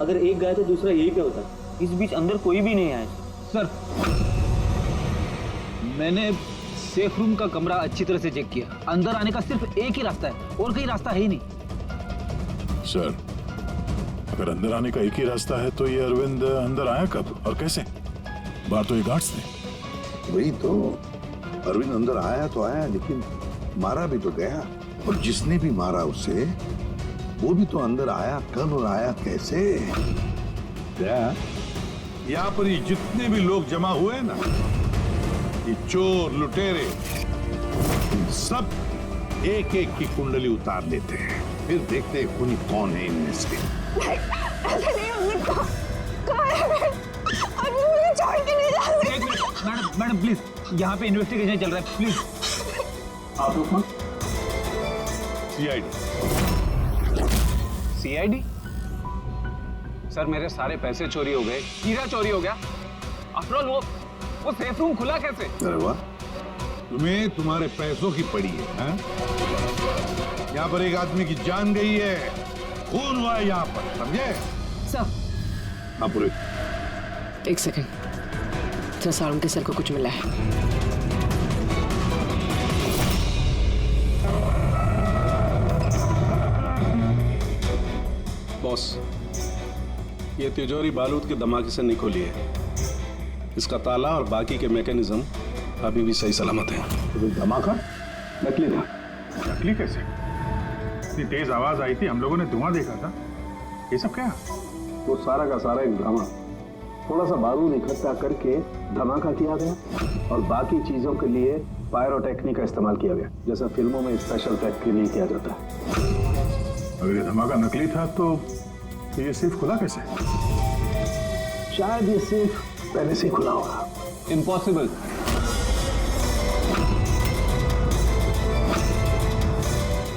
अगर एक गया तो दूसरा यही पे होता। इस बीच अंदर कोई भी नहीं आया। सर, मैंने सेफ रूम का कमरा अच्छी तरह से चेक किया। अंदर आने का सिर्फ एक ही रास्ता है और कहीं रास्ता है ही नहीं। सर, अगर अंदर आने का एक ही रास्ता है तो ये अरविंद अंदर आया कब और कैसे? बाहर तो ये गार्ड्स थे। वही तो, अरविंद अंदर आया तो आया, लेकिन मारा भी तो गया। और जिसने भी मारा उसे, वो भी तो अंदर आया कब और आया कैसे? क्या यहाँ पर ये जितने भी लोग जमा हुए हैं ना, ये चोर लुटेरे, इन सब एक एक की कुंडली उतार लेते हैं, फिर देखते हैं खूनी कौन है इनमें से। ऐसे नहीं अरविंद, कहाँ है अरविंद? मुझे छोड़ के नहीं जा सकते। एक मिनट, मैडम प्लीज, यहाँ पे इन्वेस्टिगेशन चल रहा है, प्लीज आप लोग कौन? सीआईडी। सीआईडी? सर, मेरे सारे पैसे चोरी हो गए, हीरा चोरी हो गया। आफ्टर ऑल वो सेफ रूम खुला कैसे? अरे वाह, तुम्हें तुम्हारे पैसों की पड़ी है, हाँ? यहाँ पर एक आदमी की जान गई है, खून हुआ है यहाँ पर, समझे? सर, हाँ पूरे। एक सेकंड सर, सारुण के सर को कुछ मिला है। बॉस, ये तिजोरी बारूद के धमाके से नहीं खुली है। इसका ताला और बाकी के मैकेनिज्म अभी भी सही सलामत है। तो धमाका नकली था। नकली कैसे? इतनी तेज आवाज आई थी, हम लोगों ने धुआं देखा था। ये सब क्या? वो सारा का सारा एक ड्रामा। थोड़ा सा बारूद इकट्ठा करके धमाका किया गया और बाकी चीजों के लिए पायरोटेक्निक का इस्तेमाल किया गया, जैसा फिल्मों में स्पेशल इफेक्ट के लिए किया जाता है। अगर ये धमाका नकली था तो ये सेफ खुला कैसे? शायद ये सेफ पहले से ही खुला होगा। इम्पॉसिबल।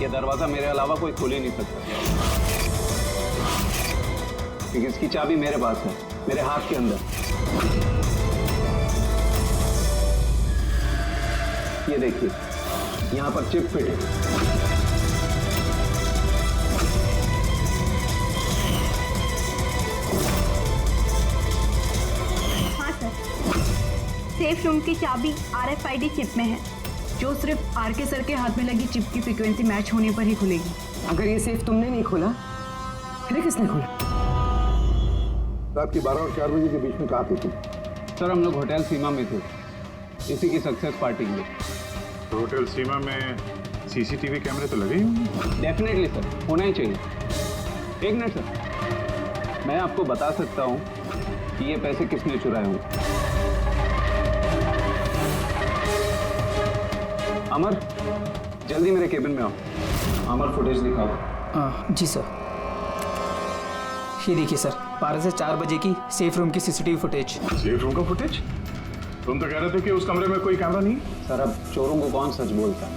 ये दरवाजा मेरे अलावा कोई खोल ही नहीं सकता, क्योंकि इसकी चाबी मेरे पास है, मेरे हाथ के अंदर। ये देखिए, यहां पर चिप फिट है। सेफ रूम की चाबी RFID चिप में है, जो सिर्फ आरके सर के हाथ में लगी चिप की फ्रीक्वेंसी मैच होने पर ही खुलेगी। अगर ये सेफ तुमने नहीं खोला, फिर किसने खोला? रात के 12 और 4 बजे के बीच में कहाँ थे तुम? सर, हम लोग होटल सीमा में थे, इसी की सक्सेस पार्टी के लिए। तो होटल सीमा में CCTV कैमरे तो लगे ही होंगे। डेफिनेटली सर, होना ही चाहिए। एक मिनट सर, मैं आपको बता सकता हूँ कि ये पैसे किसने चुराए होंगे। अमर, जल्दी मेरे केबिन में आओ। अमर, फुटेज दिखाओ। जी सर। ये देखिए सर, 12 से 4 बजे की सेफ रूम की CCTV फुटेज। सेफ रूम का फुटेज? तुम तो कह रहे थे कि उस कमरे में कोई कैमरा नहीं। सर, अब चोरों को कौन सच बोलता है?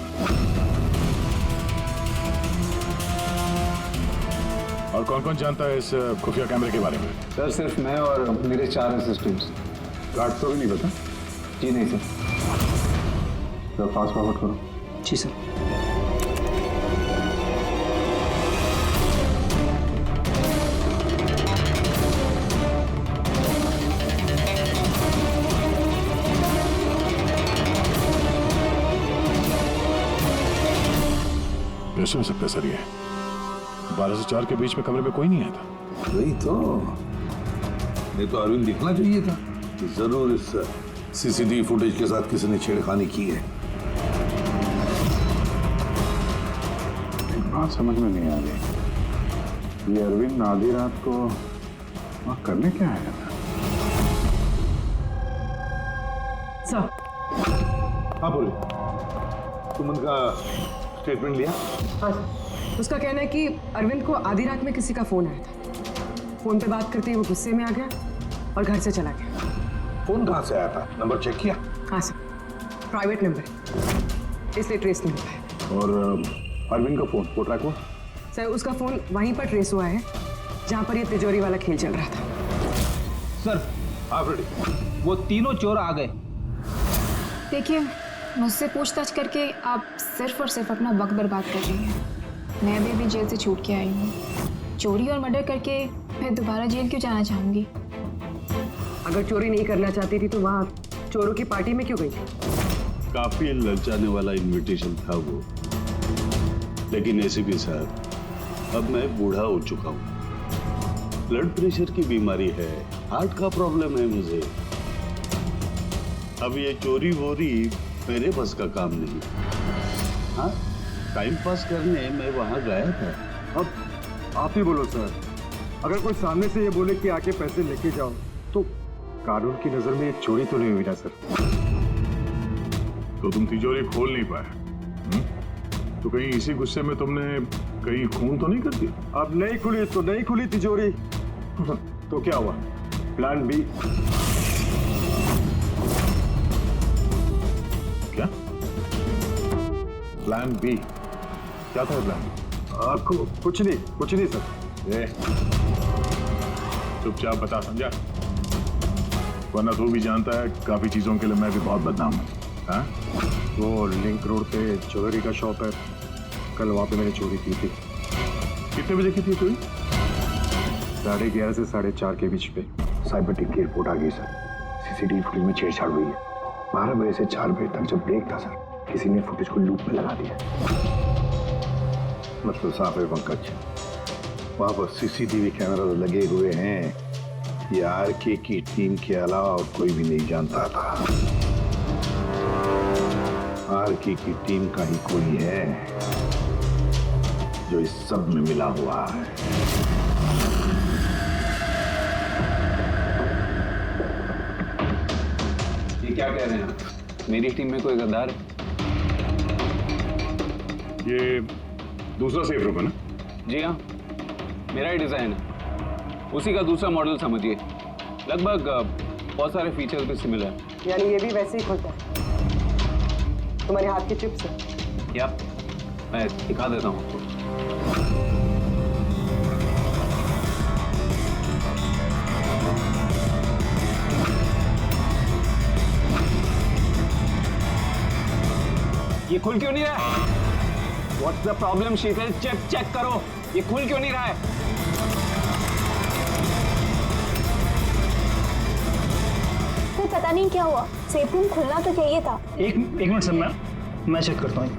और कौन कौन जानता है इस खुफिया कैमरे के बारे में? सर, सिर्फ मैं और मेरे 4 असिस्टेंट्स। गार्ड तो भी नहीं पता? जी नहीं सर। तो फास्ट फॉरवर्ड करो। जी सर। कैसे हो सकता है सर? ये 12 से 4 के बीच में कमरे में कोई नहीं आया था। वही तो, नहीं तो अरविंद दिखना चाहिए था कि जरूर इस CCTV फुटेज के साथ किसी ने छेड़खानी की है। बात समझ में नहीं आ रही, ये अरविंद आधी रात को वहाँ करने क्या आया था? सर। हाँ बोले, तुम उनका स्टेटमेंट लिया? हाँ सर, उसका कहना है कि अरविंद को आधी रात में किसी का फोन आया था। फोन पे बात करते ही वो गुस्से में आ गया और घर से चला गया। फोन कहाँ से आया था? नंबर चेक किया? हाँ सर, प्राइवेट नंबर है, इसलिए ट्रेस नहीं हो पाया। और अरविंद का फोन, वो ट्रैक हुआ? सर, उसका फोन वहीं पर ट्रेस हुआ है जहाँ पर ये तिजोरी वाला खेल चल रहा था। सर, आप रेडी? वो तीनों चोर आ गए। देखिए, मुझसे पूछताछ करके आप सिर्फ और सिर्फ अपना वक्त बर्बाद कर रही हैं। मैं भी अभी जेल से छूट के आई हूँ। चोरी और मर्डर करके मैं दोबारा जेल क्यों जाना चाहूँगी? अगर चोरी नहीं करना चाहती थी तो वहाँ चोरों की पार्टी में क्यों गई थी? काफी ललचाने वाला इनविटेशन था वो, लेकिन एसीपी साहब, अब मैं बूढ़ा हो चुका हूँ, ब्लड प्रेशर की बीमारी है, हार्ट का प्रॉब्लम है मुझे। अब ये चोरी वोरी मेरे बस का काम नहीं। हाँ, टाइम पास करने मैं वहां गया था। अब आप ही बोलो सर, अगर कोई सामने से ये बोले कि आके पैसे लेके जाओ तो कानून की नजर में ये चोरी तो नहीं हुई ना सर? तो तुम तिजोरी खोल नहीं पाए? तो कहीं इसी गुस्से में तुमने कहीं खून तो नहीं कर दिया? अब नहीं खुली तो नहीं खुली तिजोरी, तो क्या हुआ? Plan B. क्या प्लान बी? क्या था प्लान? आपको कुछ नहीं सर। चुपचाप बता, समझा? वरना तू भी जानता है काफी चीजों के लिए मैं भी बहुत बदनाम हूँ। हाँ? वो लिंक रोड पे ज्वेलरी का शॉप है, कल वहां पे मैंने चोरी की थी। कितने बजे की थी तू? 11:30 से 4:30 के बीच पे। साइबर टीम की रिपोर्ट आ गई सर, सीसीटीवी फुटेज में छेड़छाड़ हुई है। 12 बजे से 4 बजे तक जब ब्रेक था सर, किसी ने फुटेज को लूप में लगा दिया। मतलब साफ है पंकज, वहां पर सीसीटीवी कैमरा लगे हुए हैं, ये आरके की टीम के अलावा और कोई भी नहीं जानता था। आरके की टीम का ही कोई है जो इस सब में मिला हुआ है। ये क्या कह रहे हैं आप? मेरी टीम में कोई गद्दार है? ये दूसरा सेफ रूम है ना? जी हाँ, मेरा ही डिजाइन है, उसी का दूसरा मॉडल समझिए। लगभग बहुत सारे फीचर्स भी सिमिलर हैं। यानी ये भी वैसे ही खुलता है तुम्हारे हाथ के चिप्स है? क्या? मैं दिखा देता हूँ आपको। ये खुल क्यों नहीं रहा है? What's the problem, Sheetal? Check करो, ये खुल क्यों नहीं रहा है? तो पता नहीं क्या हुआ, सेफ रूम खुलना तो चाहिए था। एक मिनट सर, मैं चेक करता हूँ।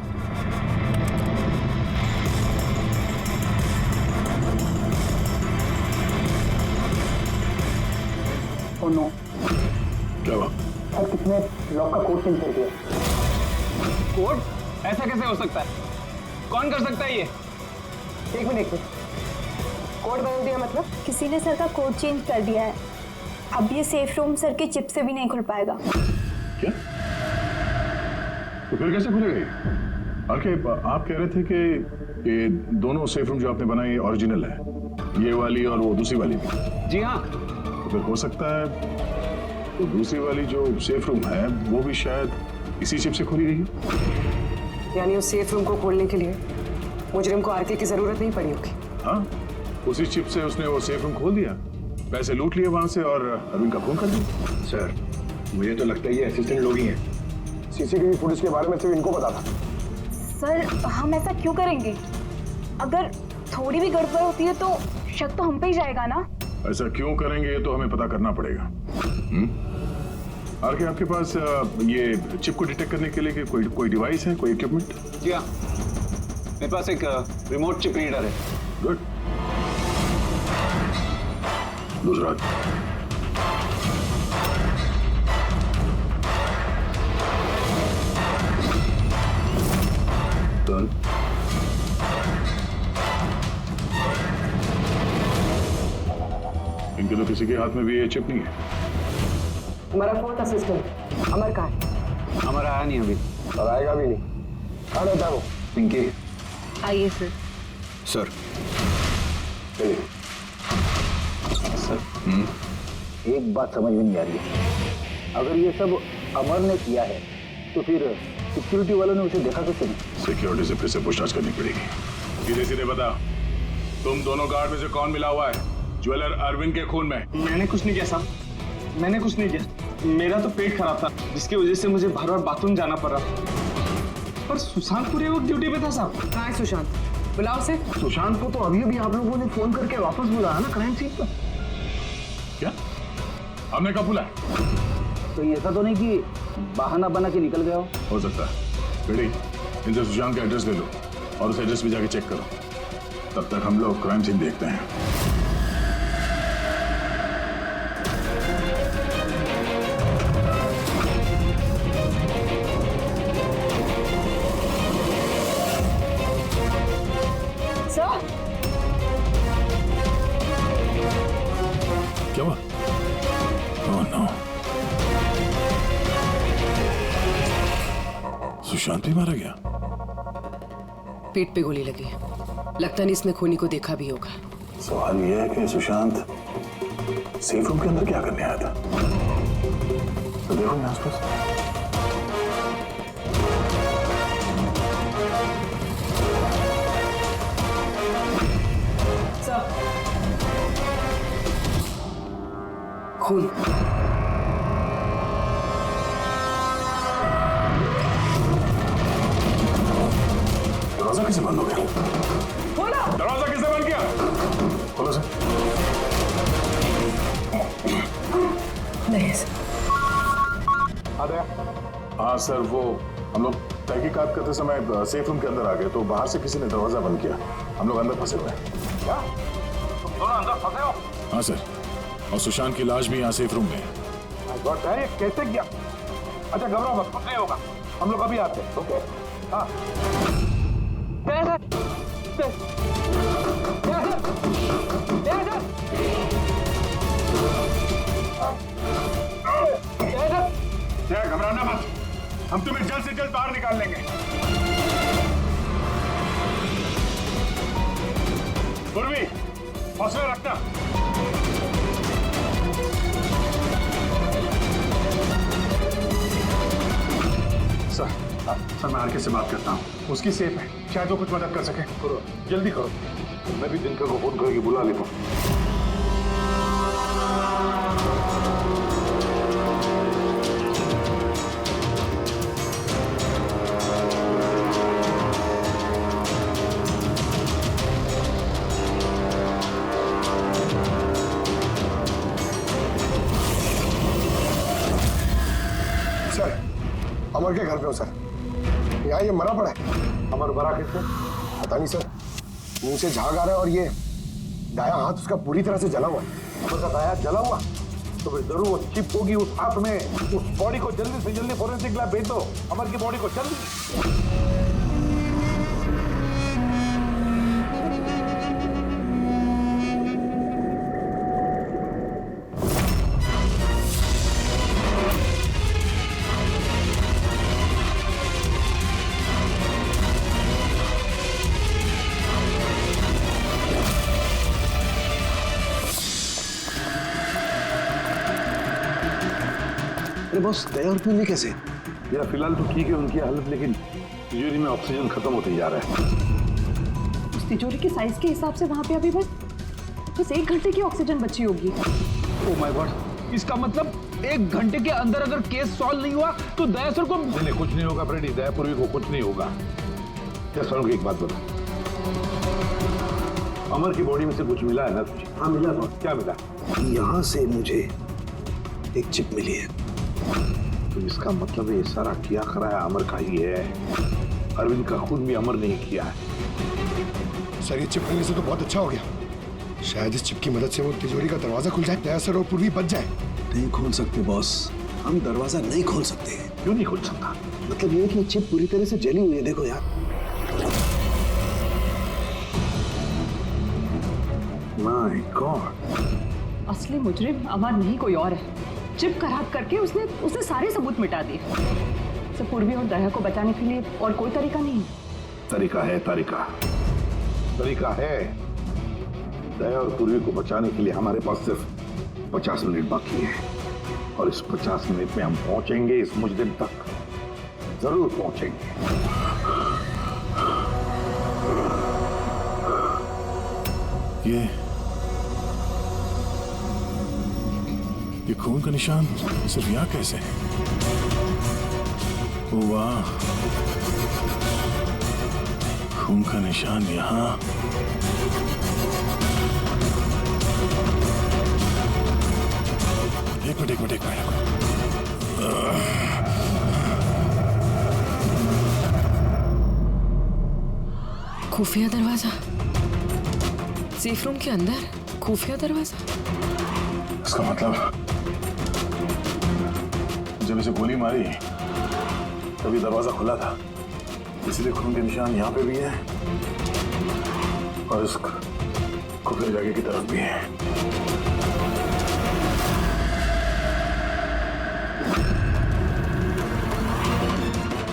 ओह नो, क्या हुआ? सर किसने लॉक का कोड चेंज कर दिया? कोड? ऐसा कैसे हो सकता है? कौन कर सकता है ये? एक मिनट, कोड बदल दिया मतलब? किसी ने सर का कोड चेंज कर दिया है, अब ये सेफ रूम सर के चिप से भी नहीं खुल पाएगा। क्या? तो फिर कैसे खुलेगा ये? आप कह रहे थे कि ये दोनों सेफ रूम जो आपने बनाए ओरिजिनल है, ये वाली और वो दूसरी वाली भी? जी हाँ। तो फिर हो सकता है तो दूसरी वाली जो सेफ रूम है वो भी शायद इसी चिप से खोली गई है। यानी उस सेफ रूम को खोलने के लिए मुजरिम को आरके की जरूरत नहीं पड़ी होगी। हाँ, उसी चिप से उसने वो सेफ रूम खोल दिया, पैसे लूट लिए वहां से और अरविंद का फोन कर दिया। सर, मुझे तो लगता है ये असिस्टेंट लोग ही हैं। सीसीटीवी फुटेज के बारे में सिर्फ इनको पता था। सर हम ऐसा क्यों करेंगे? अगर थोड़ी भी गड़बड़ होती है तो शक तो हम पे ही जाएगा ना। ऐसा क्यों करेंगे ये तो हमें पता करना पड़ेगा। आरके, आपके पास ये चिप को डिटेक्ट करने के लिए कोई डिवाइस है, कोई इक्विपमेंट? जी हाँ, मेरे पास एक रिमोट चिप रीडर है। गुड। दूसरा? डन। इनके तो किसी के हाथ में भी ये चिप नहीं है। हमारा फोर्थ असिस्टेंट अमर कहाँ है? हमारा आया नहीं अभी और आएगा भी नहीं। कहाँ रहता है वो? पिंकी। आइए सर। सर, सर, एक बात समझ में नहीं आ रही है, अगर ये सब अमर ने किया है तो फिर सिक्योरिटी वालों ने उसे देखा कैसे नहीं? सिक्योरिटी से फिर से पूछताछ करनी पड़ेगी। सीधे सीधे बता, तुम दोनों गार्ड में से कौन मिला हुआ है ज्वेलर अरविंद के खून में? मैंने कुछ नहीं किया साहब, मैंने कुछ नहीं किया। मेरा तो पेट खराब था जिसकी वजह से मुझे बार बार बाथरूम जाना पड़ रहा। पर सुशांत पूरे वक्त ड्यूटी पे था साहब। कहाँ है सुशांत? बुलाओ उसे। सुशांत को तो अभी अभी आप लोगों ने फोन करके वापस बुलाया ना क्राइम सीन पर। क्या हमने कब बुलाया? तो ये ऐसा तो नहीं कि बहाना बना के निकल गया हो सकता है। बेटी, इनसे सुशांत का एड्रेस ले लो और उस एड्रेस पे जाके चेक करो। तब तक हम लोग क्राइम सीन देखते हैं। सर, क्या हुआ? ओह नो, सुशांत भी मारा गया। पेट पे गोली लगी है, लगता नहीं इसने खूनी को देखा भी होगा। सवाल यह है कि सुशांत सेफ रूम के अंदर क्या करने आया था? तो देखो यहाँ आसपास। खून। दरवाजा कैसे बंद हो गया? दरवाजा कैसे बंद किया? खोलो सर। नहीं हाँ सर, वो हम लोग तहकीकात करते समय सेफ रूम के अंदर आ गए तो बाहर से किसी ने दरवाजा बंद किया। हम लोग अंदर फंसे हुए हैं। क्या तुम दोनों अंदर फंसे हो? हाँ सर, और सुशांत की लाश भी यहाँ सेफ रूम में है। ये कैसे किया? अच्छा घबराओ मत, कुछ नहीं होगा, हम लोग अभी आते हैं। ओके हाँ। घबराना मत, हम तुम्हें जल्द से जल्द बाहर निकाल लेंगे। पूर्वी, हौसला रखना। सर मैं आरके से बात करता हूँ, उसकी सेफ है, शायद वो कुछ मदद कर सके। करो जल्दी करो। मैं भी दिनकर को फोन करके बुला लेता हूँ। सर, अमर के घर पे हो सर। यहाँ ये मरा पड़ा है। अमर मरा कैसे? पता नहीं सर, मुंह से झाग आ रहा है और ये दाया हाथ उसका पूरी तरह से जला हुआ है। अमर का दाया जला हुआ? तो फिर जरूर वो चिप होगी उस हाथ में। उस बॉडी को जल्दी से जल्दी फोरेंसिक लैब भेज दो, अमर की बॉडी को जल्दी। बॉस, दया और पूर्वी कैसे? यार फिलहाल तो ठीक है उनकी हालत, लेकिन तिजोरी में ऑक्सीजन खत्म होते जा रहा है। उस तिजोरी के साइज के हिसाब से वहाँ पे अभी बस 1 घंटे की ऑक्सीजन बची होगी। ओह माय गॉड, इसका मतलब 1 घंटे के अंदर अगर केस सॉल्व नहीं हुआ तो दया सर को नहीं कुछ नहीं होगा फ्रेडी, दया पूर्वी को कुछ नहीं होगा। क्या सर एक बात बता, अमर की बॉडी में से कुछ मिला है ना तुझे? हाँ मिला था। क्या मिला? यहाँ से मुझे एक चिप मिली है। तो इसका मतलब ये सारा किया कराया अमर का ही है। अरविंद का खून भी अमर नहीं किया है। सर ये चिप मिलने से तो बहुत अच्छा हो गया। शायद इस चिप की मदद से वो तिजोरी का दरवाजा खुल जाए, दया सर और पूर्वी बच जाए। नहीं खोल सकते बॉस, हम दरवाजा नहीं खोल सकते। क्यों नहीं खोल सकता? मतलब ये कि चिप पूरी तरह से जली हुई है। देखो यार। माय गॉड, असली मुजरिम अमर नहीं कोई और है। चिप खराब करके उसने सारे सबूत मिटा दिए। से पूर्वी और दया को बचाने के लिए और कोई तरीका नहीं है। तरीका है, तरीका है। दया और पूर्वी को बचाने के लिए हमारे पास सिर्फ 50 मिनट बाकी है, और इस 50 मिनट में हम पहुंचेंगे इस मुजरिम तक, जरूर पहुंचेंगे। ये खून का निशान सिर्फ यहाँ कैसे है? वाह, खून का निशान यहाँ। एक मिनट। खुफिया दरवाजा, सेफ रूम के अंदर खुफिया दरवाजा। इसका मतलब जब इसे गोली मारी तभी दरवाजा खुला था, इसलिए खून के निशान यहाँ पे भी है और इस खुफिया जगह की तरफ भी है।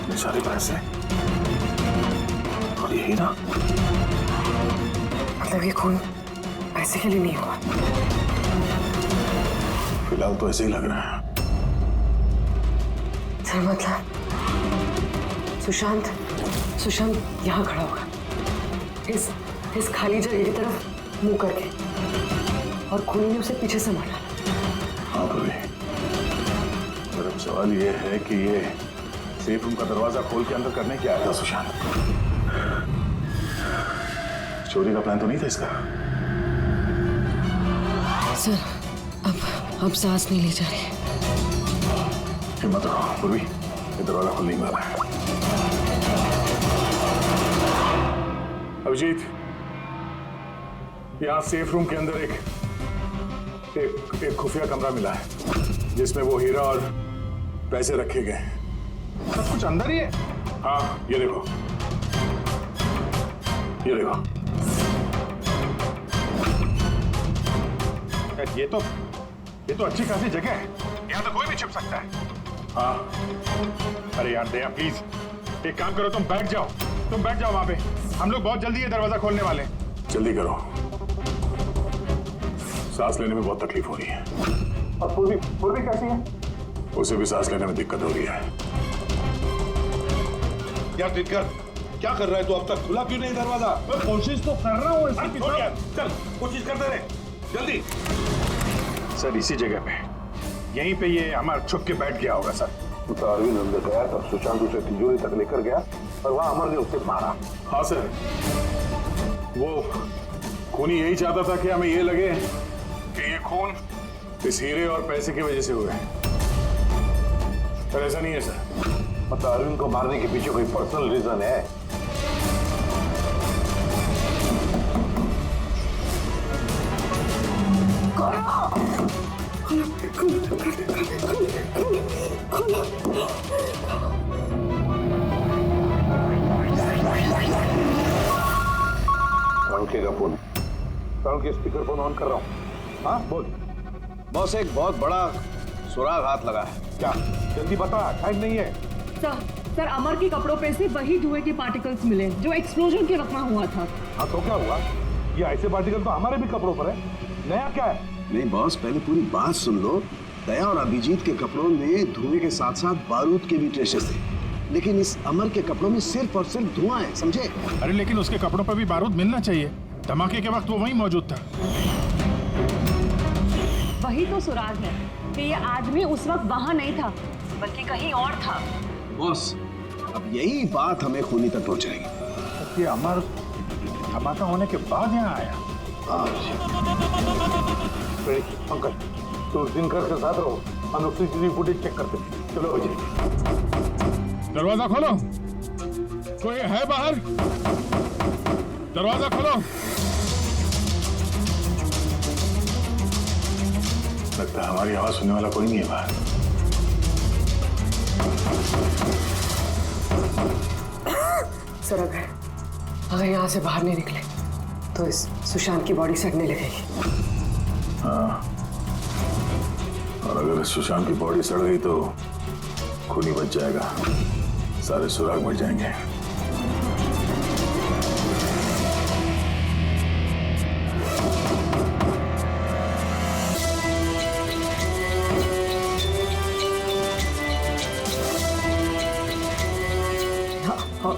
ये सारे पैसे और यही ना, मतलब ये खून पैसे के लिए नहीं हुआ। फिलहाल तो ऐसे ही लग रहा है। सर मतलब सुशांत यहाँ खड़ा होगा, इस खाली जगह की तरफ मुंह करके, और खूनी ने उसे पीछे से मारा। हाँ भाभी, पर अब सवाल ये है कि ये सेफ रूम का दरवाजा खोल के अंदर करने क्या आया था सुशांत? चोरी का प्लान तो नहीं था इसका? सर अब सांस नहीं ली जा रही। हिम्मत रखो पूर्वी, ये दरवाजा खुल नहीं वाला है। अभिजीत, यहाँ सेफ रूम के अंदर एक खुफिया कमरा मिला है जिसमें वो हीरा और पैसे रखे गए। सब कुछ अंदर ही है। हाँ, ये देखो। ये तो अच्छी खासी जगह है, यहाँ तो कोई भी छिप सकता है। हाँ, अरे यार दया प्लीज, एक काम करो, तुम बैठ जाओ वहां पे। हम लोग बहुत जल्दी ये दरवाजा खोलने वाले हैं। जल्दी करो, सांस लेने में बहुत तकलीफ हो रही है। और पूर्वी कैसी है? उसे भी सांस लेने में दिक्कत हो रही है। यार दिक्कत क्या कर रहा है तू? अब तक खुला क्यों नहीं दरवाजा? मैं कोशिश तो कर रहा हूँ। चल कोशिश करते रहे, जल्दी। सर इसी जगह पे, यहीं पे ये हमारा छुप के बैठ गया होगा सर। तो अरविंद अंदर गया तब सुशांत उसे तिजोरी तक लेकर गया और वहां अमर ने उसे मारा। हाँ सर, वो खूनी यही चाहता था कि हमें ये लगे कि ये खून इस हीरे और पैसे की वजह से हुआ है, पर ऐसा नहीं है सर। मतलब अरविंद को मारने के पीछे कोई पर्सनल रीजन है? का फोन, के स्पीकर फोन ऑन कर रहा हूँ। हाँ बोल। बॉस, एक बहुत बड़ा सुराग हाथ लगा है। क्या? जल्दी बता, टाइम नहीं है। सर अमर के कपड़ों पे से वही धुएं के पार्टिकल्स मिले जो एक्सप्लोजन के वक्त में हुआ था। हाँ तो क्या हुआ? ये ऐसे पार्टिकल तो हमारे भी कपड़ों पर है, नया क्या है? नहीं बॉस, पहले पूरी बात सुन लो। दया और अभिजीत के कपड़ों में धुएं के साथ साथ बारूद के भी ट्रेसेस थे, लेकिन इस अमर के कपड़ों में सिर्फ और सिर्फ धुआं है, समझे? अरे लेकिन उसके कपड़ों पर भी बारूद मिलना चाहिए, धमाके के वक्त वो वहीं मौजूद था। वही तो सुराग है कि ये आदमी उस वक्त वहां नहीं था बल्कि कहीं और था। बॉस, अब यही बात हमें खूनी तक पहुंचाएगी। ये अमर धमाका होने के बाद यहाँ आया। पंकज, तो दिनकर के साथ रहो, हम लोग सीसीटीवी फुटेज चेक करते हैं। चलो अजय, दरवाजा खोलो, कोई है बाहर? दरवाजा खोलो। लगता है हमारी आवाज सुनने वाला कोई नहीं है बाहर। सर अगर यहाँ से बाहर नहीं निकले तो इस सुशांत की बॉडी सड़ने लगेगी। हाँ, और अगर इस सुशांत की बॉडी सड़ गई तो खूनी बच जाएगा, सारे सुराग मिट जाएंगे।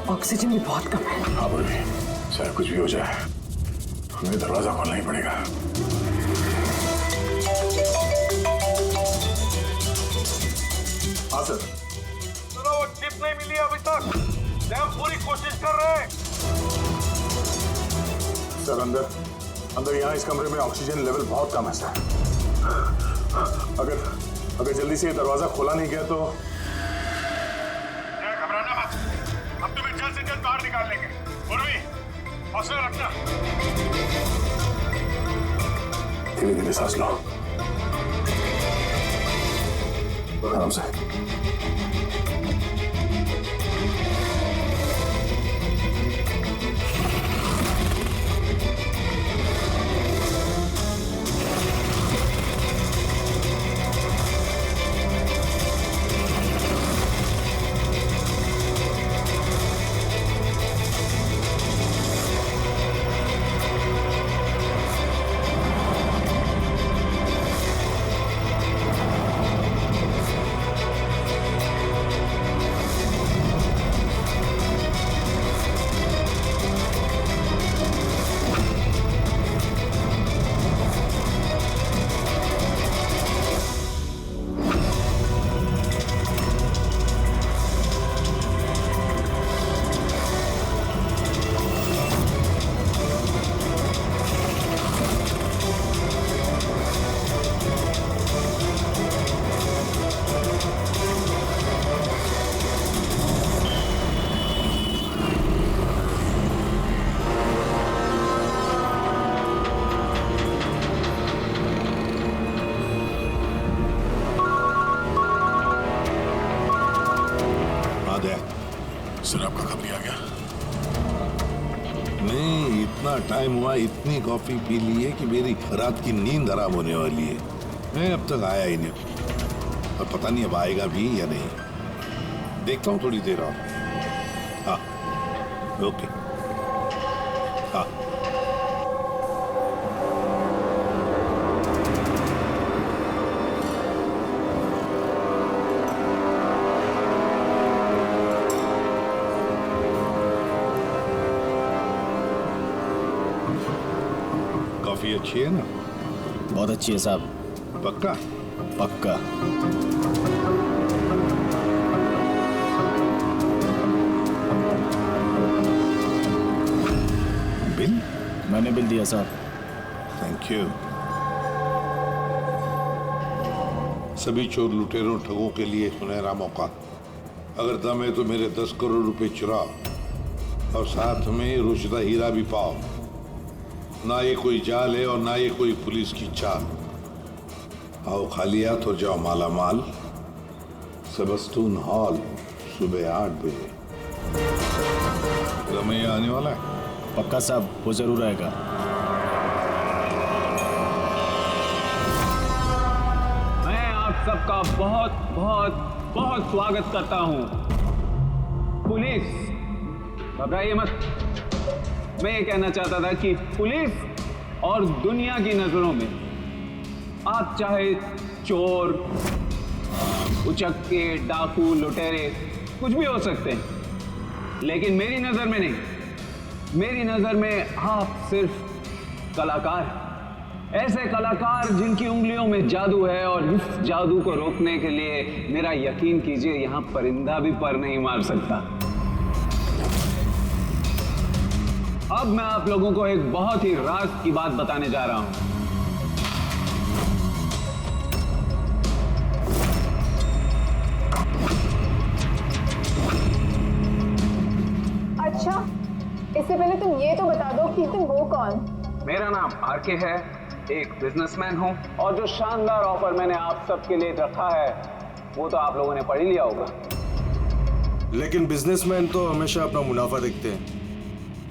ऑक्सीजन भी बहुत कम है। हाँ भाई, चाहे कुछ भी हो जाए हमें दरवाजा खोलना ही पड़ेगा। हाँ सर। चलो, वो चिप नहीं मिली अभी तक, हम पूरी कोशिश कर रहे हैं। सर अंदर यहाँ इस कमरे में ऑक्सीजन लेवल बहुत कम है सर। अगर जल्दी से ये दरवाजा खोला नहीं गया तो घबराना मत, हम तुम्हें जल्द से जल्द बाहर निकाल लेंगे। पूर्वी, हौसला रखना। धीरे धीरे सांस लो, आराम से। सर आपका कब भी आ गया? नहीं, इतना टाइम हुआ, इतनी कॉफी पी ली है कि मेरी रात की नींद हराम होने वाली है। मैं अब तक आया ही नहीं और पता नहीं अब आएगा भी या नहीं। देखता हूँ थोड़ी देर और। हाँ, ओके। हाँ, कॉफी अच्छी है ना? बहुत अच्छी है साहब। पक्का? पक्का। बिल? मैंने बिल दिया साहब। Thank you. सभी चोर लुटेरों ठगों के लिए सुनहरा मौका। अगर दम है तो मेरे 10 करोड़ रुपए चुराओ और साथ में रुशदा हीरा भी पाओ। ना ये कोई जाल है और ना ये कोई पुलिस की चाल। आओ खाली हाथ और जाओ माला माल। सेबस्टून हॉल सुबह 8 बजे। रमैया आने वाला है? पक्का साहब, वो जरूर आएगा। मैं आप सबका बहुत बहुत बहुत स्वागत करता हूं। पुलिस, घबराइए मत। मैं ये कहना चाहता था कि पुलिस और दुनिया की नजरों में आप चाहे चोर, उचक्के, डाकू, लुटेरे कुछ भी हो सकते हैं, लेकिन मेरी नजर में नहीं। मेरी नजर में आप सिर्फ कलाकार हैं। ऐसे कलाकार जिनकी उंगलियों में जादू है और इस जादू को रोकने के लिए मेरा यकीन कीजिए यहां परिंदा भी पर नहीं मार सकता। अब मैं आप लोगों को एक बहुत ही राज की बात बताने जा रहा हूं। अच्छा, इससे पहले तुम ये तो बता दो कि तुम हो कौन? मेरा नाम आरके है, एक बिजनेसमैन हूं और जो शानदार ऑफर मैंने आप सबके लिए रखा है वो तो आप लोगों ने पढ़ ही लिया होगा। लेकिन बिजनेसमैन तो हमेशा अपना मुनाफा देखते हैं,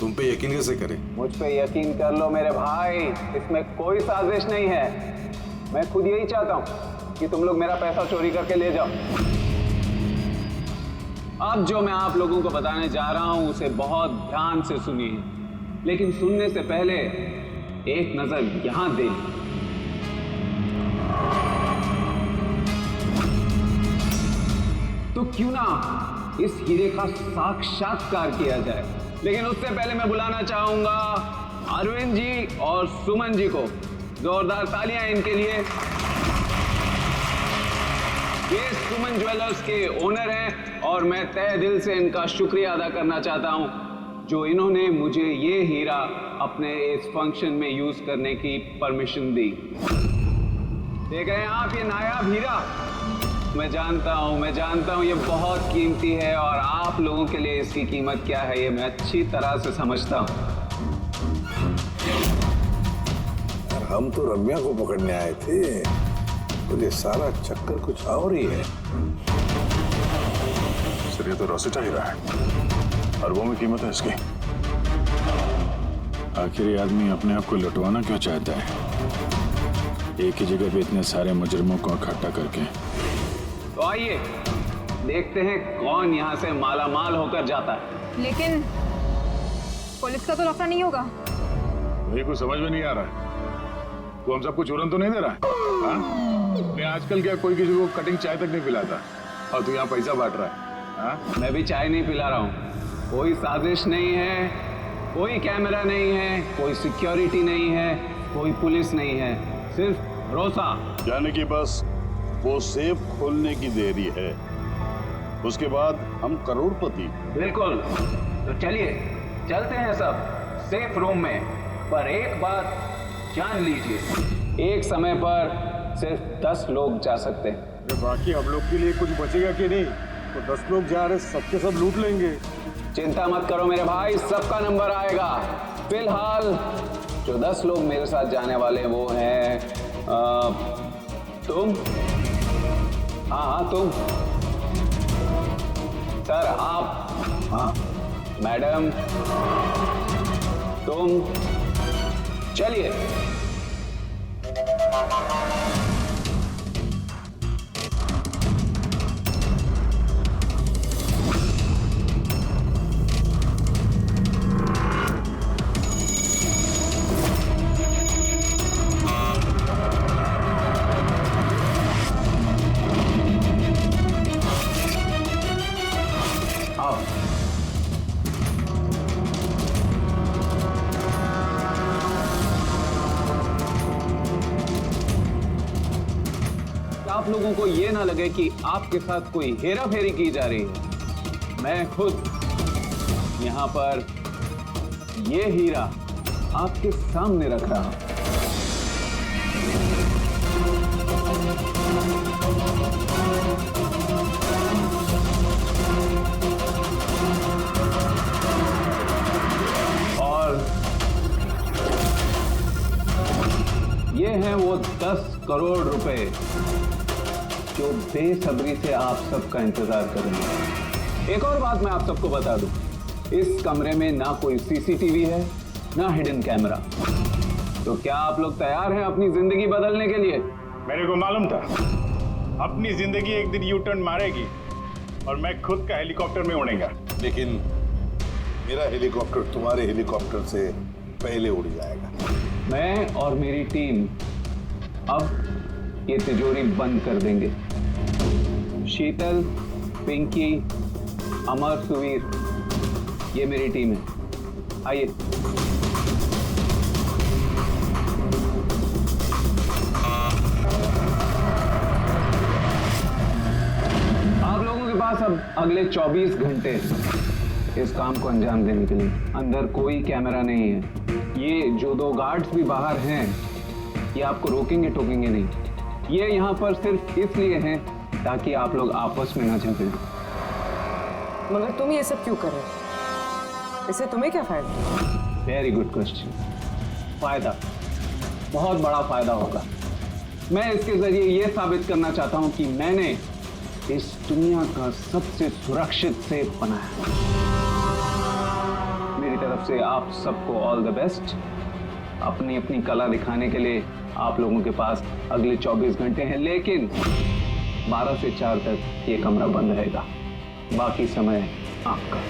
तुम पे यकीन कैसे करें? मुझ पे यकीन कर लो मेरे भाई, इसमें कोई साजिश नहीं है। मैं खुद यही चाहता हूं कि तुम लोग मेरा पैसा चोरी करके ले जाओ। अब जो मैं आप लोगों को बताने जा रहा हूं उसे बहुत ध्यान से सुनिए, लेकिन सुनने से पहले एक नजर यहां दे। तो क्यों ना इस हीरे का साक्षात्कार किया जाए। लेकिन उससे पहले मैं बुलाना चाहूंगा अरविंद जी और सुमन जी को। जोरदार तालियां इनके लिए। ये सुमन ज्वेलर्स के ओनर हैं और मैं तहे दिल से इनका शुक्रिया अदा करना चाहता हूं जो इन्होंने मुझे ये हीरा अपने इस फंक्शन में यूज करने की परमिशन दी। देख रहे हैं आप ये नायाब हीरा? मैं जानता हूं ये बहुत कीमती है और आप लोगों के लिए इसकी कीमत क्या है ये मैं अच्छी तरह से समझता हूं। हम तो रम्या को पकड़ने आए थे, तो ये सारा चक्कर कुछ और ही है। सर ये तो रोसेटा हीरा है, अरबों में कीमत है इसकी। आखिर ये आदमी अपने आप को लुटवाना क्यों चाहता है, एक ही जगह पे इतने सारे मुजरिमों को इकट्ठा करके? तो आइए देखते हैं कौन यहाँ से माला माल होकर जाता है। लेकिन पुलिस का तो लफड़ा नहीं होगा। मुझे कुछ समझ में नहीं आ रहा है, तो हम सबको चूरन तो नहीं दे रहा है? हाँ? मैं आजकल क्या कोई किसी को कटिंग चाय तक नहीं पिलाता और तू यहाँ पैसा बांट रहा है? हाँ? मैं भी चाय नहीं पिला रहा हूँ। कोई साजिश नहीं है, कोई कैमरा नहीं है, कोई सिक्योरिटी नहीं है, कोई पुलिस नहीं है, सिर्फ रोसा। यानी कि बस वो सेफ खोलने की देरी है, उसके बाद हम करोड़पति। बिल्कुल। तो चलिए चलते हैं सब सेफ रूम में। पर एक बात जान लीजिए, एक समय पर सिर्फ 10 लोग जा सकते हैं। बाकी हम लोग के लिए कुछ बचेगा कि नहीं? तो 10 लोग जा रहे, सबके सब लूट लेंगे। चिंता मत करो मेरे भाई, सबका नंबर आएगा। फिलहाल जो 10 लोग मेरे साथ जाने वाले हैं वो हैं तुम। हाँ तुम सर, आप, हाँ मैडम, तुम। चलिए आप लोगों को ये ना लगे कि आपके साथ कोई हेरा फेरी की जा रही है। मैं खुद यहाँ पर ये हीरा आपके सामने रख रहा हूं। और ये हैं वो 10 करोड़ रुपए जो बेसब्री से आप सबका इंतजार कर रहे हैं। एक और बात मैं आप सबको बता दूं, इस कमरे में ना कोई सीसीटीवी है ना हिडन कैमरा। तो क्या आप लोग तैयार हैं अपनी जिंदगी बदलने के लिए? मेरे को मालूम था अपनी जिंदगी एक दिन यू टर्न मारेगी और मैं खुद का हेलीकॉप्टर में उड़ेगा। लेकिन मेरा हेलीकॉप्टर तुम्हारे हेलीकॉप्टर से पहले उड़ जाएगा। मैं और मेरी टीम अब ये तिजोरी बंद कर देंगे। शीतल, पिंकी, अमर, सुवीर, ये मेरी टीम है। आइए। आप लोगों के पास अब अगले 24 घंटे इस काम को अंजाम देने के लिए। अंदर कोई कैमरा नहीं है। ये जो 2 गार्ड्स भी बाहर हैं, ये आपको रोकेंगे टोकेंगे नहीं। ये यहाँ पर सिर्फ इसलिए हैं ताकि आप लोग आपस में ना झगड़ें। मगर तुम ये सब क्यों कर रहे हो? इससे तुम्हें क्या फायदा? Very good question. फायदा, बहुत बड़ा फायदा होगा। मैं इसके जरिए ये साबित करना चाहता हूं कि मैंने इस दुनिया का सबसे सुरक्षित सेफ बनाया। मेरी तरफ से आप सबको ऑल द बेस्ट। अपनी अपनी कला दिखाने के लिए आप लोगों के पास अगले 24 घंटे हैं, लेकिन 12 से 4 तक ये कमरा बंद रहेगा। बाकी समय आपका।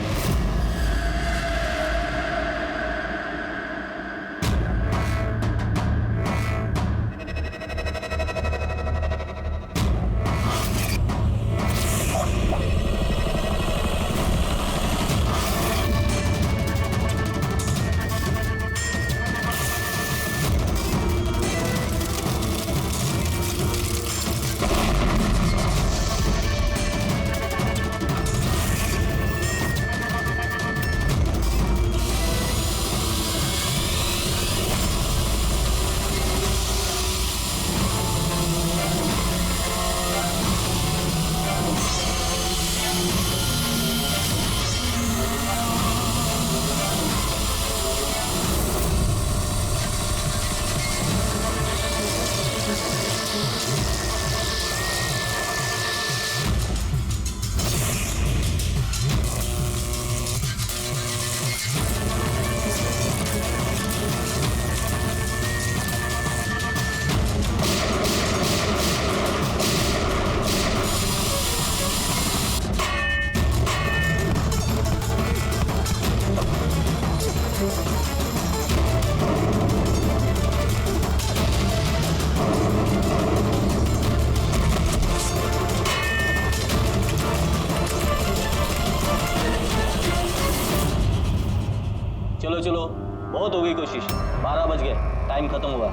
गई कोशिश। 12 बज गए, टाइम खत्म हुआ।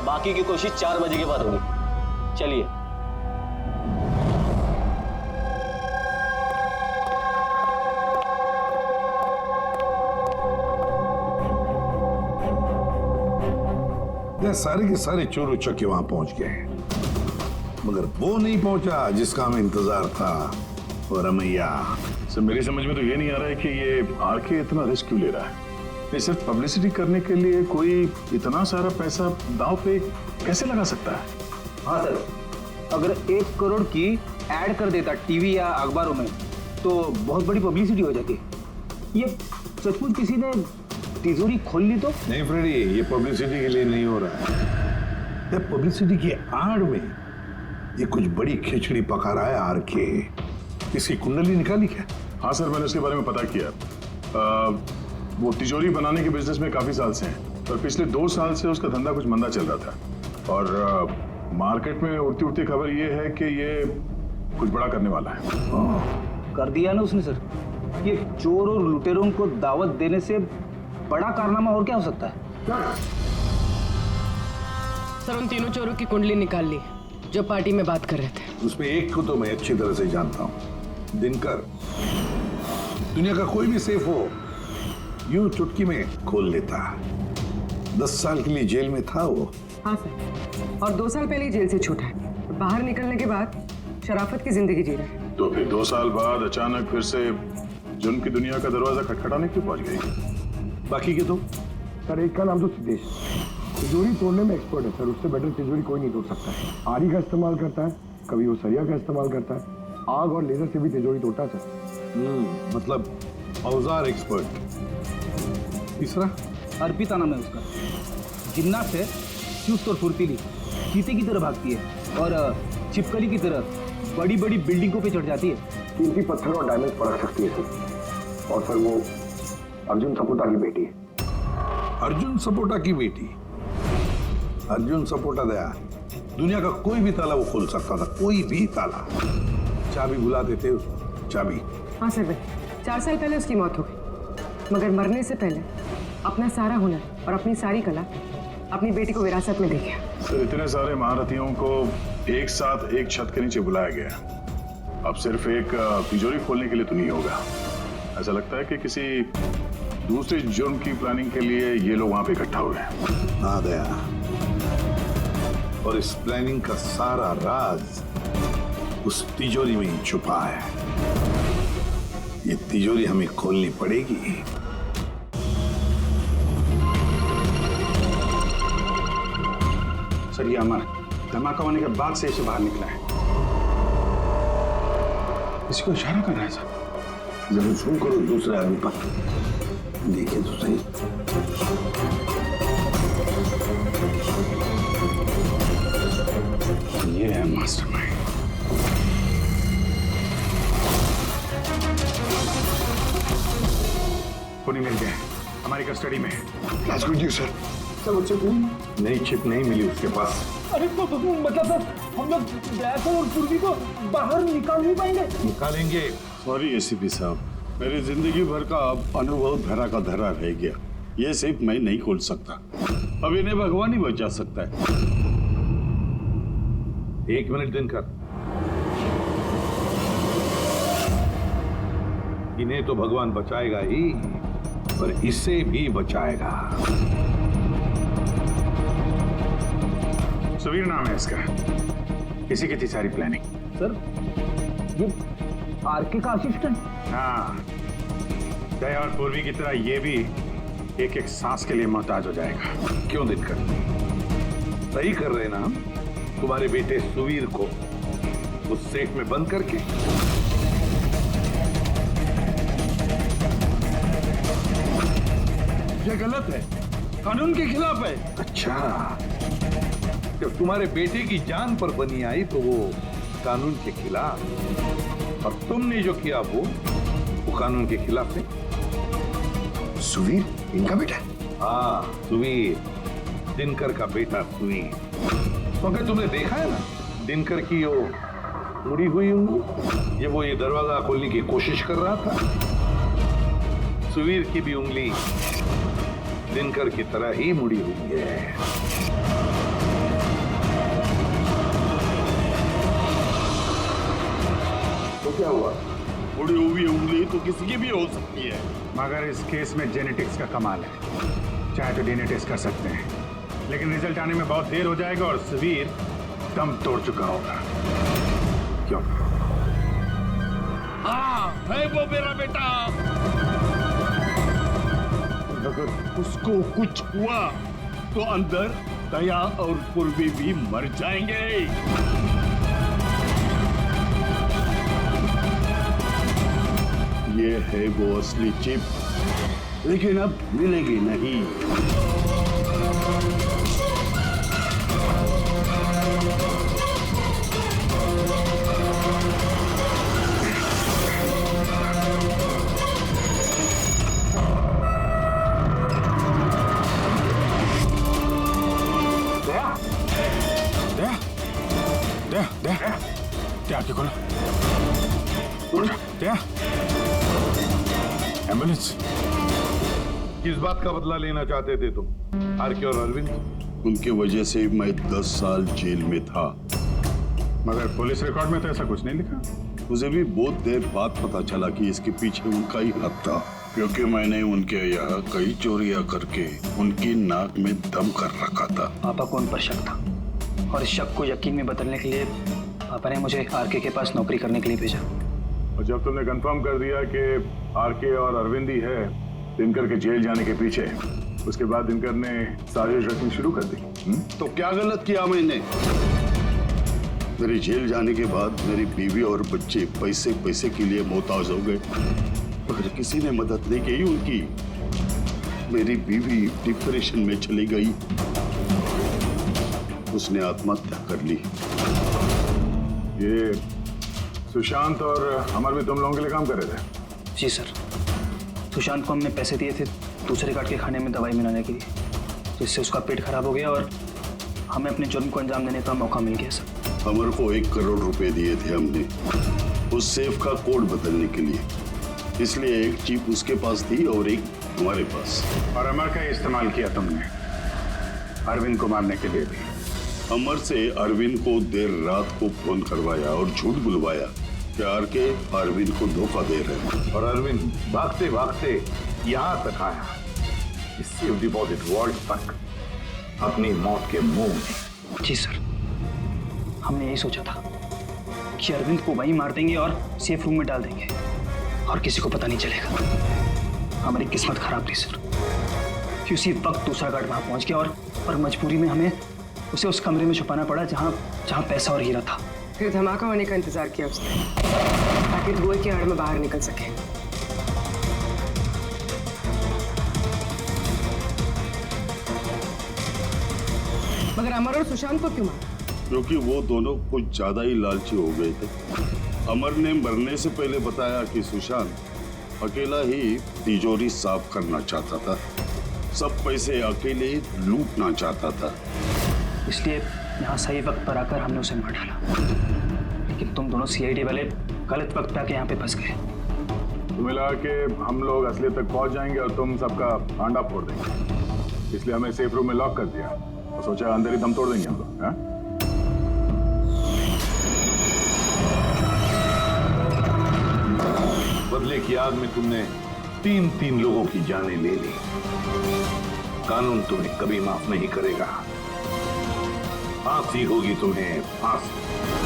बाकी की कोशिश 4 बजे के बाद होगी। चलिए। ये सारे के सारे चोर उचक्के वहां पहुंच गए, मगर वो नहीं पहुंचा जिसका हमें इंतजार था। और रमैया, सर मेरी समझ में तो ये नहीं आ रहा है कि ये आरके इतना रिस्क क्यों ले रहा है। ये सिर्फ पब्लिसिटी करने के लिए कोई इतना सारा पैसा दांव पे कैसे लगा सकता है? हाँ सर, अगर 1 करोड़ की ऐड कर देता टीवी या अखबारों में तो बहुत बड़ी पब्लिसिटी हो जाती। ये सचमुच किसी ने तिजोरी खोल ली तो? नहीं फ्रेडी, ये पब्लिसिटी के लिए नहीं हो रहा है। ये पब्लिसिटी की आड़ में ये कुछ बड़ी खिचड़ी पका रहा है आरके। इसकी कुंडली निकाली क्या? हाँ सर, मैंने उसके बारे में पता किया। वो तिजोरी बनाने के बिजनेस में काफी साल से हैं और पिछले 2 साल से उसका धंधा कुछ मंदा चल रहा था। और मार्केट में उड़ती उड़ती खबर ये है कि ये कुछ बड़ा करने वाला है। कर दिया ना उसने सर। ये चोर और लुटेरों को दावत देने से बड़ा कारनामा और क्या हो सकता है? सर उन तीनों चोरों की कुंडली निकाल ली जो पार्टी में बात कर रहे थे। उसमें एक को तो मैं अच्छी तरह से जानता हूं, दिनकर। दुनिया का कोई भी सेफ हो यूं चुटकी में खोल लेता। 10 साल के लिए जेल में था वो। हाँ सर, और 2 साल पहले ही जेल से छूटा है। बाहर निकलने के बाद शराफत की जिंदगी जी रहे हैं। तो फिर 2 साल बाद अचानक फिर से जुर्म की दुनिया का दरवाजा खटखटाने क्यों पहुंच गई? बाकी के तो? सर एक का नाम तो सिद्धेश, तिजोरी तोड़ने में एक्सपर्ट है सर। उससे बेटर तिजोरी कोई नहीं तोड़ सकता है। आरी का इस्तेमाल करता है, कभी वो सरिया का इस्तेमाल करता है, आग और लेजर से भी तिजोरी तोड़ता है सर। मतलब औजार एक्सपर्ट। तीसरा? अर्पिता नाम है उसका। जिन्नात से चुस्त और फुर्तीली, चीते की तरह भागती है और छिपकली की तरह बड़ी बड़ी बिल्डिंगों पे चढ़ जाती है। कीमती पत्थर और डायमंड परख सकती है सर। और सर वो अर्जुन सपोटा की बेटी है। अर्जुन सपोटा की बेटी? अर्जुन सपोटा दया, दुनिया का कोई भी ताला वो खोल सकता था, कोई भी ताला। चाबी बुला देते उसको, चाबी। हाँ सर, 4 साल पहले उसकी मौत हो गई, मगर मरने से पहले अपना सारा हुनर और अपनी सारी कला अपनी बेटी को विरासत में दे गया। सर इतने सारे महारथियों को एक साथ एक छत के नीचे बुलाया गया। अब सिर्फ एक तिजोरी खोलने के लिए तो नहीं होगा। ऐसा लगता है कि किसी दूसरे जुर्म की प्लानिंग के लिए ये लोग वहां पे इकट्ठा हुए हैं। हाँ दया, और इस प्लानिंग का सारा राज उस तिजोरी में ही छुपा है। ये तिजोरी हमें खोलनी पड़ेगी। सर ये अमर धमाका होने के बाद से इसे बाहर निकला है। इसको इशारा कर रहा है सर। जरूर सुन करो दूसरे आदमी पर, देखिए तो सही। ये है मास्टरमाइंड। पुनी मिल गए, हमारी कस्टडी में। That's good news, sir. Sir वो चिप नई चिप नहीं मिली उसके पास। अरे तो मतलब सर हम लोग ब्लैक और पूर्वी को बाहर निकाल नहीं पाएंगे? निकालेंगे। सॉरी एसीपी साहब, मेरी जिंदगी भर का अनुभव धरा का धरा रह गया। ये सिर्फ मैं नहीं खोल सकता, अब इन्हें भगवान ही बचा सकता है। 1 मिनट दिनकर, इन्हें तो भगवान बचाएगा ही, पर इसे भी बचाएगा। सुवीर नाम है इसका। इसी की थी सारी प्लानिंग। सर ये आरके का असिस्टेंट? हाँ, दया और पूर्वी की तरह ये भी एक एक सांस के लिए मोहताज हो जाएगा। क्यों दिनकर? सही कर रहे ना हम? तुम्हारे बेटे सुवीर को उस सेफ में बंद करके। ये गलत है, कानून के खिलाफ है। अच्छा, जब तुम्हारे बेटे की जान पर बनी आई तो वो कानून के खिलाफ, और तुमने जो किया वो कानून के खिलाफ है। सुवीर इनका बेटा? हाँ, सुवीर, दिनकर का बेटा सुवीर। क्योंकि तुमने देखा है ना दिनकर की वो मुड़ी हुई उंगली, जब वो ये दरवाजा खोलने की कोशिश कर रहा था। सुवीर की भी उंगली दिनकर की तरह ही मुड़ी हुई है। तो क्या हुआ? उड़ी हुई उंगली तो किसी की भी हो सकती है। मगर इस केस में जेनेटिक्स का कमाल है। चाहे तो डीएनए टेस्ट कर सकते हैं, लेकिन रिजल्ट आने में बहुत देर हो जाएगा और सवीर दम तोड़ चुका होगा। क्यों? हाँ, है वो मेरा बेटा। अगर उसको कुछ हुआ तो अंदर दया और पूर्वी भी मर जाएंगे। ये है वो असली चिप, लेकिन अब मिलेगी नहीं। आके खोलो। क्या? एम्बुलेंस। किस बात का बदला लेना चाहते थे तुम, आरके और अरविंद? उनके वजह से मैं 10 साल जेल में था। मगर पुलिस रिकॉर्ड में तो ऐसा कुछ नहीं लिखा। मुझे भी बहुत देर बाद पता चला कि इसके पीछे उनका ही हाथ था, क्योंकि मैंने उनके यहाँ कई चोरियां करके उनकी नाक में दम कर रखा था। पापा को उन पर शक था और इस शक को यकीन में बदलने के लिए पापा ने मुझे आरके के पास नौकरी करने के लिए भेजा। और जब तुमने कंफर्म कर दिया कि आरके और अरविंद ही है दिनकर के जेल जाने के पीछे, उसके बाद दिनकर ने साजिश रचनी शुरू कर दी। तो क्या गलत किया मैंने? मेरे जेल जाने के बाद मेरी बीवी और बच्चे पैसे पैसे के लिए मोहताज हो गए, मगर किसी ने मदद नहीं की उनकी। मेरी बीवी डिप्रेशन में चली गई, उसने आत्महत्या कर ली। ये सुशांत और अमर भी तुम लोगों के लिए काम कर रहे थे? जी सर, सुशांत को हमने पैसे दिए थे दूसरे काट के खाने में दवाई मिलाने के लिए, जिससे उसका पेट खराब हो गया और हमें अपने जुर्म को अंजाम देने का मौका मिल गया सर। अमर को 1 करोड़ रुपए दिए थे हमने उस सेफ का कोड बदलने के लिए, इसलिए एक चिप उसके पास थी और एक हमारे पास। और अमर का इस्तेमाल किया तुमने अरविंद को मारने के लिए भी। अमर से अरविंद को देर रात को फोन करवाया और झूठ बुलवाया कि आरके अरविंद को धोखा दे रहे हैं। और अरविंद भागते भागते यहाँ तक आया, इस सेफ डिपॉजिट वॉल्ट तक, अपनी मौत के मुंह में। जी सर, हमने यही सोचा था कि अरविंद को वहीं मार देंगे और सेफ रूम में डाल देंगे और किसी को पता नहीं चलेगा। हमारी किस्मत खराब थी सर कि उसी वक्त दूसरा गार्ड वहां पहुंच गया और मजबूरी में हमें उसे उस कमरे में छुपाना पड़ा जहां पैसा और हीरा था। फिर धमाका होने का इंतजार किया उसने ताकि धुएं की आड़ में बाहर निकल सके। मगर अमर और सुशांत को क्यों मारा? क्योंकि वो दोनों कुछ ज्यादा ही लालची हो गए थे। अमर ने मरने से पहले बताया कि सुशांत अकेला ही तिजोरी साफ करना चाहता था, सब पैसे अकेले लूटना चाहता था, इसलिए यहाँ सही वक्त पर आकर हमने उसे मार डाला। लेकिन तुम दोनों सीआईडी वाले गलत वक्त पे आके यहाँ पे फंस गए। तुम्हें लगा कि हम लोग असलियत तक पहुंच जाएंगे और तुम सबका भांडा फोड़ देंगे, इसलिए हमें सेफ रूम में लॉक कर दिया और सोचा अंदर ही दम तोड़ देंगे हम लोग। हाँ? बदले की आग में तुमने 3 लोगों की जानें ले ली। कानून तुम्हें कभी माफ नहीं करेगा, फांसी होगी तुम्हें, फांसी।